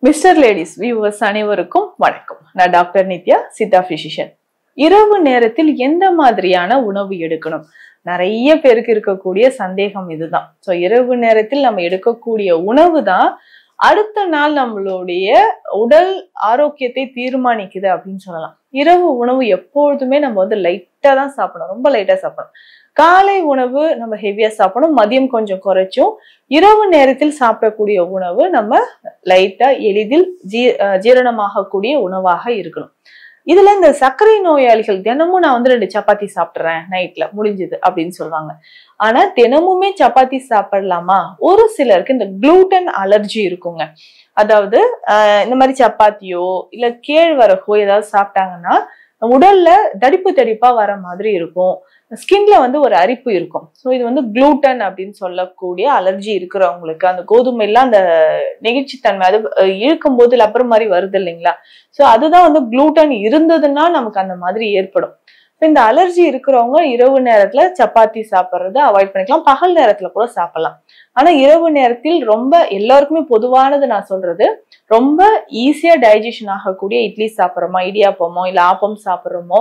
Mister ladies viewers அனைவருக்கும் வணக்கம். நான் டாக்டர் நித்யா, சித்தா பிசிஷியன். இரவு நேரத்தில் எந்த மாதிரியான உணவு எடுக்கணும்? நிறைய பேருக்கு இருக்கக்கூடிய சந்தேகம் இதுதான். ஸோ இரவு நேரத்தில் நம்ம எடுக்கக்கூடிய உணவு தான் அடுத்த நாள் நம்மளுடைய உடல் ஆரோக்கியத்தை தீர்மானிக்குது அப்படின்னு சொல்லலாம். இரவு உணவு எப்பொழுதுமே நம்ம லைட்டா தான் சாப்பிடணும், ரொம்ப லைட்டா சாப்பிடணும். காலை உணவு நம்ம ஹெவியா சாப்பிடணும், மதியம் கொஞ்சம் குறைச்சும். இரவு நேரத்தில் சாப்பிடக்கூடிய உணவு நம்ம லைட்டா எளிதில் ஜீரணமாகக்கூடிய உணவாக இருக்கணும். இதுல இந்த சர்க்கரை நோயாளிகள் தினமும் நான் 2 சப்பாத்தி சாப்பிடுறேன் நைட்ல முடிஞ்சது அப்படின்னு சொல்லுவாங்க. ஆனா தினமுமே சப்பாத்தி சாப்பிடலாமா? ஒரு சிலருக்கு இந்த குளூட்டன் அலர்ஜி இருக்குங்க. அதாவது இந்த மாதிரி சப்பாத்தியோ இல்ல கேழ்வரகோ ஏதாவது சாப்பிட்டாங்கன்னா உடல்ல தடிப்பா வர மாதிரி இருக்கும். ஸ்கின்ல ஒரு அரிப்பு இருக்கும். ஸோ இது குளூட்டன் அப்படின்னு சொல்லக்கூடிய அலர்ஜி இருக்கிறவங்களுக்கு அந்த கோதுமை எல்லாம் அந்த நெகிழ்ச்சித்தன்மை அது இழுக்கும் போது லப்பர் மாதிரி வருது இல்லைங்களா? ஸோ அதுதான் குளூட்டன் இருந்ததுன்னா நமக்கு அந்த மாதிரி ஏற்படும். இந்த அலர்ஜி இருக்கிறவங்க இரவு நேரத்துல சப்பாத்தி சாப்பிட்றத அவாய்ட் பண்ணிக்கலாம். பகல் நேரத்துல கூட சாப்பிடலாம். ஆனா இரவு நேரத்தில் ரொம்ப எல்லாருக்குமே பொதுவானது நான் சொல்றது, ரொம்ப ஈஸியா டைஜஷன் ஆகக்கூடிய இட்லி சாப்பிட்றோமோ, இடியாப்பமோ இல்ல ஆப்பம் சாப்பிட்றோமோ,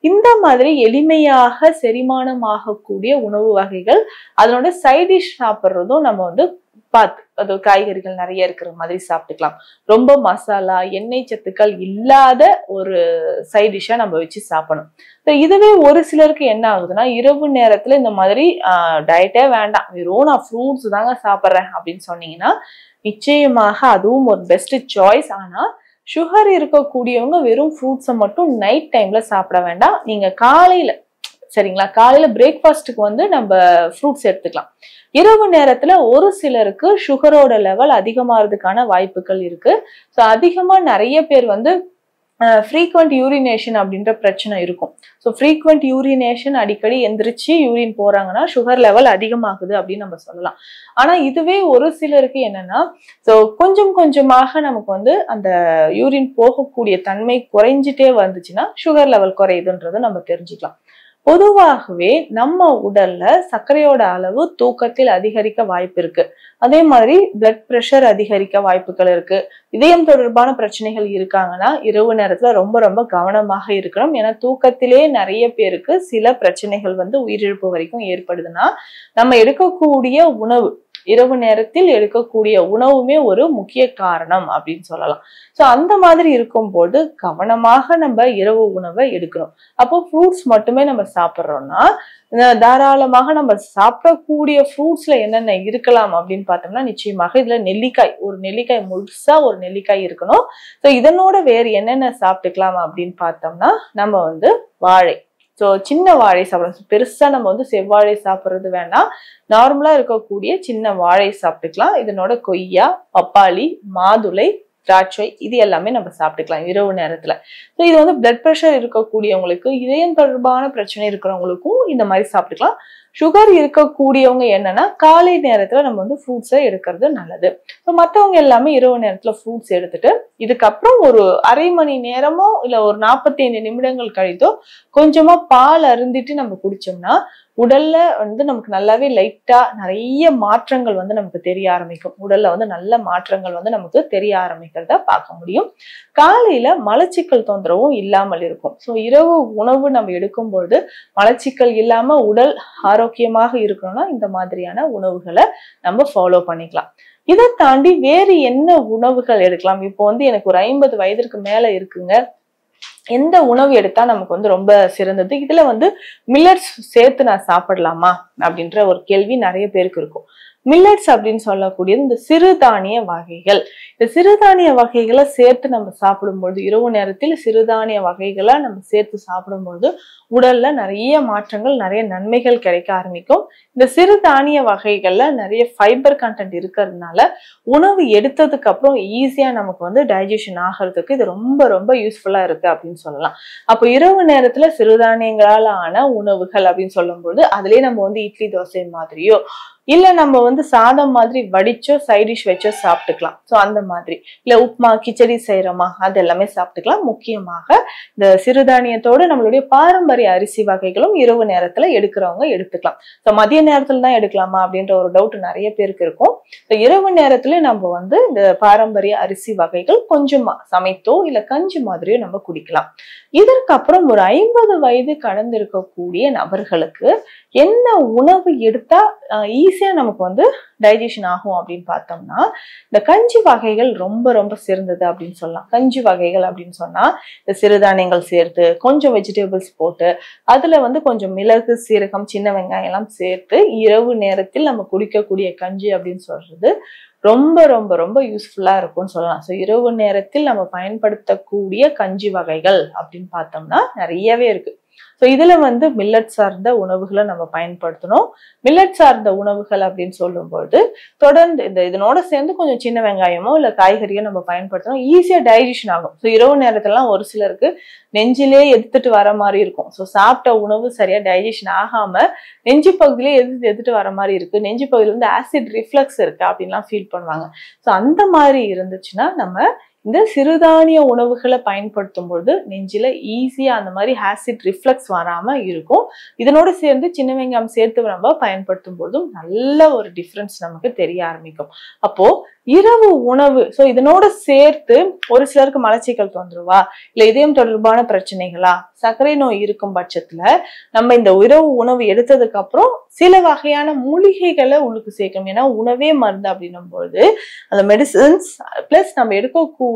இந்த மாதிரி எளிமையாக செரிமானம் ஆகக்கூடிய உணவு வகைகள், அதனோட சைட் டிஷ் சாப்பிட்றதும் நம்ம பார்த்து அது காய்கறிகள் நிறைய இருக்கிற மாதிரி சாப்பிட்டுக்கலாம். ரொம்ப மசாலா எண்ணெய் சத்துக்கள் இல்லாத ஒரு சைட் டிஷ்ஷா நம்ம வச்சு சாப்பிடணும். இதுவே ஒரு சிலருக்கு என்ன ஆகுதுன்னா, இரவு நேரத்துல இந்த மாதிரி டயட்டே வேண்டாம், வெறும் நான் ஃப்ரூட்ஸ் தாங்க சாப்பிட்றேன் அப்படின்னு சொன்னீங்கன்னா நிச்சயமாக அதுவும் ஒரு பெஸ்ட் சாய்ஸ். ஆனா சுகர் இருக்கக்கூடியவங்க வெறும் ஃப்ரூட்ஸை மட்டும் நைட் டைம்ல சாப்பிட வேண்டாம். நீங்க காலையில சரிங்களா, காலையில பிரேக்ஃபாஸ்ட்டுக்கு நம்ம ஃப்ரூட்ஸ் எடுத்துக்கலாம். இரவு நேரத்துல ஒரு சிலருக்கு சுகரோட லெவல் அதிகமாகிறதுக்கான வாய்ப்புகள் இருக்கு. ஸோ அதிகமா நிறைய பேர் ஃப்ரீக்வெண்ட் யூரினேஷன் அப்படின்ற பிரச்சனை இருக்கும். ஸோ ஃப்ரீக்வெண்ட் யூரினேஷன் அடிக்கடி எந்திரிச்சு யூரின் போறாங்கன்னா சுகர் லெவல் அதிகமாகுது அப்படின்னு நம்ம சொல்லலாம். ஆனா இதுவே ஒரு சிலருக்கு என்னன்னா, ஸோ கொஞ்சம் கொஞ்சமாக நமக்கு அந்த யூரின் போகக்கூடிய தன்மை குறைஞ்சிட்டே வந்துச்சுன்னா சுகர் லெவல் குறையுதுன்றதை நம்ம தெரிஞ்சுக்கலாம். பொதுவாகவே நம்ம உடல்ல சர்க்கரையோட அளவு தூக்கத்தில் அதிகரிக்க வாய்ப்பு இருக்கு. அதே மாதிரி பிளட் பிரஷர் அதிகரிக்க வாய்ப்புகள் இருக்கு. இதயம் தொடர்பான பிரச்சனைகள் இருக்காங்கன்னா இரவு நேரத்துல ரொம்ப ரொம்ப கவனமாக இருக்கணும். ஏன்னா தூக்கத்திலே நிறைய பேருக்கு சில பிரச்சனைகள் உயிரிழப்பு வரைக்கும் ஏற்படுதுன்னா நம்ம எடுக்கக்கூடிய உணவு, இரவு நேரத்தில் எடுக்கக்கூடிய உணவுமே ஒரு முக்கிய காரணம் அப்படின்னு சொல்லலாம். ஸோ அந்த மாதிரி இருக்கும்போது கவனமாக நம்ம இரவு உணவை எடுக்கணும். அப்போ ஃப்ரூட்ஸ் மட்டுமே நம்ம சாப்பிட்றோம்னா தாராளமாக நம்ம சாப்பிடக்கூடிய ஃப்ரூட்ஸ்ல என்னென்ன இருக்கலாம் அப்படின்னு பார்த்தோம்னா, நிச்சயமாக இதுல நெல்லிக்காய், ஒரு நெல்லிக்காய் முழுசா ஒரு நெல்லிக்காய் இருக்கணும். ஸோ இதனோட வேறு என்னென்ன சாப்பிட்டுக்கலாம் அப்படின்னு பார்த்தோம்னா, நம்ம வாழை, ஸோ சின்ன வாழை சாப்பிடணும். பெருசா நம்ம செவ்வாழை சாப்பிட்றது வேண்டாம். நார்மலா இருக்கக்கூடிய சின்ன வாழை சாப்பிட்டுக்கலாம். இதனோட கொய்யா, பப்பாளி, மாதுளை, திராட்சை இது எல்லாமே நம்ம சாப்பிட்டுக்கலாம் இரவு நேரத்துல. ஸோ இது பிளட் ப்ரெஷர் இருக்கக்கூடியவங்களுக்கு, இதயம் தொடர்பான பிரச்சனை இருக்கிறவங்களுக்கும் இந்த மாதிரி சாப்பிட்டுக்கலாம். சுகர் இருக்கக்கூடியவங்க என்னன்னா காலை நேரத்துல நம்ம ஃப்ரூட்ஸை எடுக்கிறது நல்லது. ஸோ மற்றவங்க எல்லாமே இரவு நேரத்துல ஃப்ரூட்ஸ் எடுத்துட்டு இதுக்கப்புறம் ஒரு அரை மணி நேரமோ இல்ல ஒரு 45 நிமிடங்கள் கழித்தோ கொஞ்சமா பால் அருந்திட்டு நம்ம குடிச்சோம்னா உடல்ல நமக்கு நல்லாவே லைட்டா நிறைய மாற்றங்கள் நமக்கு தெரிய ஆரம்பிக்கும். உடல்ல நல்ல மாற்றங்கள் நமக்கு தெரிய ஆரம்பிக்கிறத பார்க்க முடியும். காலையில மலச்சிக்கல் தொந்தரவும் இல்லாமல் இருக்கும். ஸோ இரவு உணவு நம்ம எடுக்கும் பொழுது மலச்சிக்கல் இல்லாம உடல் ஆரோக்கியமாக இருக்கணும்னா இந்த மாதிரியான உணவுகளை நம்ம ஃபாலோ பண்ணிக்கலாம். இதை தாண்டி வேறு என்ன உணவுகள் எடுக்கலாம்? இப்போ எனக்கு ஒரு 50 வயதிற்கு மேல இருக்குங்க, எந்த உணவு எடுத்தா நமக்கு ரொம்ப சிறந்தது? இதுல மில்லட்ஸ் சேர்த்து நான் சாப்பிடலாமா அப்படின்ற ஒரு கேள்வி நிறைய பேருக்கு இருக்கும். மில்லட்ஸ் அப்படின்னு சொல்லக்கூடியது இந்த சிறுதானிய வகைகள். இந்த சிறுதானிய வகைகளை சேர்த்து நம்ம சாப்பிடும்பொழுது, இரவு நேரத்தில் சிறுதானிய வகைகளை நம்ம சேர்த்து சாப்பிடும்பொழுது உடல்ல நிறைய மாற்றங்கள், நிறைய நன்மைகள் கிடைக்க ஆரம்பிக்கும். இந்த சிறுதானிய வகைகள்ல நிறைய ஃபைபர் கண்டென்ட் இருக்கிறதுனால உணவு எடுத்ததுக்கு அப்புறம் ஈஸியா நமக்கு டைஜஷன் ஆகிறதுக்கு இது ரொம்ப ரொம்ப யூஸ்ஃபுல்லா இருக்கு அப்படின்னு சொல்லலாம். அப்போ இரவு நேரத்துல சிறுதானியங்களால ஆன உணவுகள் அப்படின்னு சொல்லும்போது அதுலயே நம்ம இட்லி தோசை மாதிரியோ இல்ல நம்ம வந்து சாதம் மாதிரி வடிச்சோ சைட் டிஷ் வச்சோ சாப்பிட்டுக்கலாம். சோ அந்த மாதிரி. இல்ல உப்மா கிச்சடி செய்யறோமா அது எல்லாமே சாப்பிட்டுக்கலாம். முக்கியமாக இந்த சிறுதானியத்தோட நம்மளுடைய பாரம்பரிய அரிசி வகைகளும் இரவு நேரத்துல எடுக்கிறவங்க எடுத்துக்கலாம். சோ மதிய நேரத்துல தான் எடுக்கலாமா அப்படின்ற ஒரு டவுட் நிறைய பேருக்கு இருக்கும். இரவு நேரத்துல நம்ம வந்து இந்த பாரம்பரிய அரிசி வகைகள் கொஞ்சமா சமைத்தோ இல்ல கஞ்சி மாதிரியோ நம்ம குடிக்கலாம். இதற்கு அப்புறம் ஒரு 50 வயது கடந்து இருக்கக்கூடிய நபர்களுக்கு என்ன உணவு எடுத்தா ஈஸியா நமக்கு வந்து டைஜஷன் ஆகும் அப்படின்னு பார்த்தோம்னா, இந்த கஞ்சி வகைகள் ரொம்ப ரொம்ப சிறந்தது அப்படின்னு சொல்லலாம். கஞ்சி வகைகள் அப்படின்னு சொன்னா இந்த சிறுதானியங்கள் சேர்த்து கொஞ்சம் வெஜிடபிள்ஸ் போட்டு அதுல வந்து கொஞ்சம் மிளகு, சீரகம், சின்ன வெங்காயம் எல்லாம் சேர்த்து இரவு நேரத்தில் நம்ம குடிக்கக்கூடிய கஞ்சி அப்படின்னு சொல்றது ரொம்ப ரொம்ப ரொம்ப யூஸ்ஃபுல்லா இருக்கும்னு சொல்லலாம். ஸோ இரவு நேரத்தில் நம்ம பயன்படுத்தக்கூடிய கஞ்சி வகைகள் அப்படின்னு பார்த்தோம்னா நிறையவே இருக்கு. ஸோ இதுல வந்து மில்லட் சார்ந்த உணவுகளை நம்ம பயன்படுத்தணும். மில்லட் சார்ந்த உணவுகள் அப்படின்னு சொல்லும்போது தொடர்ந்து இதனோட சேர்ந்து கொஞ்சம் சின்ன வெங்காயமோ இல்ல காய்கறியோ நம்ம பயன்படுத்தணும். ஈஸியா டைஜஷன் ஆகும். ஸோ இரவு நேரத்துலலாம் ஒரு சிலருக்கு நெஞ்சிலே எடுத்துட்டு வர மாதிரி இருக்கும். ஸோ சாப்பிட்ட உணவு சரியா டைஜஷன் ஆகாம நெஞ்சு பகுதியிலே எடுத்துட்டு வர மாதிரி இருக்கு, நெஞ்சு பகுதியில வந்து ஆசிட் ரிஃப்ளக்ஸ் இருக்கு அப்படின்லாம் ஃபீல் பண்ணுவாங்க. ஸோ அந்த மாதிரி இருந்துச்சுன்னா நம்ம இந்த சிறுதானிய உணவுகளை பயன்படுத்தும் பொழுது நெஞ்சில ஈஸியா அந்த மாதிரி ஆசிட் ரிஃப்ளக்ஸ் வராம இருக்கும். இதனோட சேர்ந்து சின்ன வெங்காயம் சேர்த்து நம்ம பயன்படுத்தும் பொழுதும் நல்ல ஒரு டிஃபரன்ஸ் நமக்கு தெரிய ஆரம்பிக்கும். அப்போ இரவு உணவு இதனோட சேர்த்து ஒரு சிலருக்கு மலச்சிக்கல் தொந்தரவா இல்ல இதயம் தொடர்பான பிரச்சனைகளா சர்க்கரை நோய் இருக்கும் பட்சத்துல நம்ம இந்த இரவு உணவு எடுத்ததுக்கு அப்புறம் சில வகையான மூலிகைகளை உள்ளுக்கு சேர்க்கணும். ஏன்னா உணவே மருந்து அப்படின்னும் பொழுது அந்த மெடிசன்ஸ் பிளஸ் நம்ம எடுக்கக்கூடிய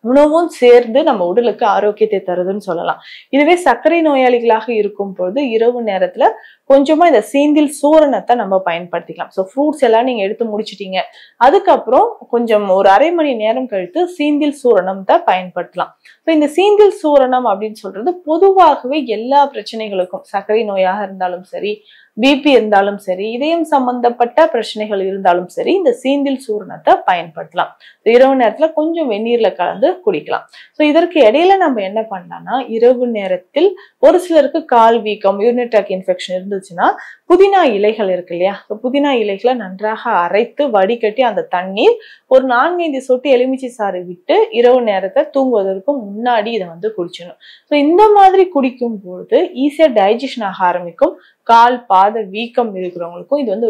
உணவும் சேர்ந்து நம்ம உடலுக்கு ஆரோக்கியத்தை தருதுன்னு சொல்லலாம். இதுவே சர்க்கரை நோயாளிகளாக இருக்கும் பொழுது இரவு நேரத்துல கொஞ்சமா இந்த சீந்தில் சூரணத்தை நம்ம பயன்படுத்திக்கலாம். ஸோ ஃப்ரூட்ஸ் எல்லாம் நீங்க எடுத்து முடிச்சிட்டீங்க, அதுக்கப்புறம் கொஞ்சம் ஒரு அரை மணி நேரம் கழித்து சீந்தில் சூரணம் தான் பயன்படுத்தலாம். ஸோ இந்த சீந்தில் சூரணம் அப்படின்னு சொல்றது பொதுவாகவே எல்லா பிரச்சனைகளுக்கும் சர்க்கரை நோயாக இருந்தாலும் சரி, பிபி இருந்தாலும் சரி, இதயம் சம்பந்தப்பட்ட பிரச்சனைகள் இருந்தாலும் சரி இந்த சீந்தில் சூரணத்தை பயன்படுத்தலாம். இரவு நேரத்துல கொஞ்சம் வெந்நீர்ல கலந்து குடிக்கலாம். ஸோ இதற்கு இடையில நம்ம என்ன பண்ணலாம்னா இரவு நேரத்தில் ஒரு சிலருக்கு கால் வீக்கம், யூரினரி ட்ராக்ட் இன்ஃபெக்ஷன் இருந்துச்சுன்னா புதினா இலைகள் இருக்கு இல்லையா, புதினா இலைகளை நன்றாக அரைத்து வடிகட்டி அந்த தண்ணீர் ஒரு 4-5 சொட்டு எலுமிச்சை சாறு விட்டு இரவு நேரத்தை தூங்குவதற்கு முன்னாடி இதை வந்து குடிச்சிடணும். ஸோ இந்த மாதிரி குடிக்கும் பொழுது ஈஸியா டைஜஷன் ஆக ஆரம்பிக்கும். கால் பாத வீக்கம் இருக்கிறவங்களுக்கும் இது வந்து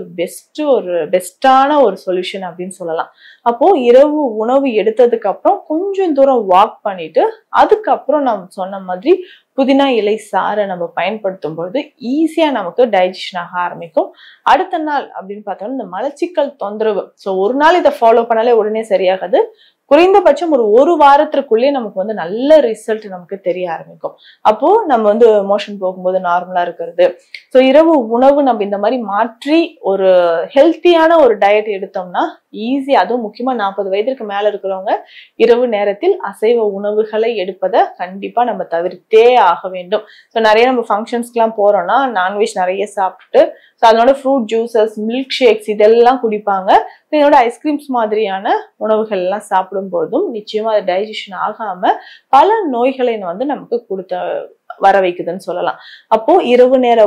ஒரு பெஸ்டான ஒரு சொல்யூஷன் அப்படின்னு சொல்லலாம். அப்போ இரவு உணவு எடுத்ததுக்கு அப்புறம் கொஞ்சம் தூரம் வாக் பண்ணிட்டு அதுக்கப்புறம் நம்ம சொன்ன மாதிரி புதினா இலை சாறை நம்ம பயன்படுத்தும் பொழுது ஈஸியா நமக்கு டைஜஷன் ஆக ஆரம்பிக்கும். அடுத்த நாள் அப்படின்னு பார்த்தோம்னா இந்த மலச்சிக்கல் தொந்தரவு ஒரு நாள் இதை ஃபாலோ பண்ணாலே உடனே சரியாகாது. குறைந்தபட்சம் ஒரு வாரத்திற்குள்ளே நமக்கு வந்து நல்ல ரிசல்ட் நமக்கு தெரிய ஆரம்பிக்கும். அப்போ நம்ம வந்து மோஷன் போகும்போது நார்மலா இருக்கிறது. இரவு உணவு நம்ம இந்த மாதிரி மாற்றி ஒரு ஹெல்த்தியான ஒரு டயட் எடுத்தோம்னா ஈஸி. அதுவும் முக்கியமா 40 வயதிற்கு மேல இருக்கிறவங்க இரவு நேரத்தில் அசைவ உணவுகளை எடுப்பதை கண்டிப்பா நம்ம தவிர்த்தே ஆக வேண்டும். நிறைய நம்ம ஃபங்க்ஷன்ஸ்க்கு எல்லாம் போறோம்னா நான்வெஜ் நிறைய சாப்பிட்டுட்டு அதனோட ஃப்ரூட் ஜூசஸ், மில்க் ஷேக்ஸ் இதெல்லாம் குடிப்பாங்க. இதனோட ஐஸ்கிரீம்ஸ் மாதிரியான உணவுகள் எல்லாம் சாப்பிடும் பொழுதும் நிச்சயமா அது டைஜஷன் ஆகாம பல நோய்களை வந்து நமக்கு வர வைக்குதுன்னு சொல்லலாம். அப்போ இரவு நேர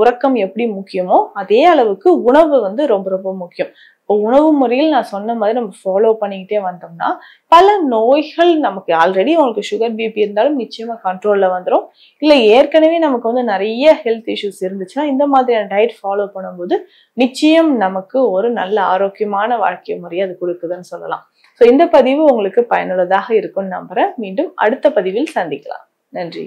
உறக்கம் எப்படி முக்கியமோ அதே அளவுக்கு உணவு வந்து ரொம்ப ரொம்ப முக்கியம். உணவு முறையில் நான் சொன்ன மாதிரி நம்ம ஃபாலோ பண்ணிக்கிட்டே வந்தோம்னா பல நோய்கள் நமக்கு ஆல்ரெடி உங்களுக்கு சுகர், பிபி இருந்தாலும் நிச்சயமா கண்ட்ரோல்ல வந்துடும். இல்ல ஏற்கனவே நமக்கு வந்து நிறைய ஹெல்த் இஷ்யூஸ் இருந்துச்சுன்னா இந்த மாதிரியான டயட் ஃபாலோ பண்ணும்போது நிச்சயம் நமக்கு ஒரு நல்ல ஆரோக்கியமான வாழ்க்கை முறையை அது கொடுக்குதுன்னு சொல்லலாம். இந்த பதிவு உங்களுக்கு பயனுள்ளதாக இருக்கும்னு நம்புறேன். மீண்டும் அடுத்த பதிவில் சந்திக்கலாம். நன்றி.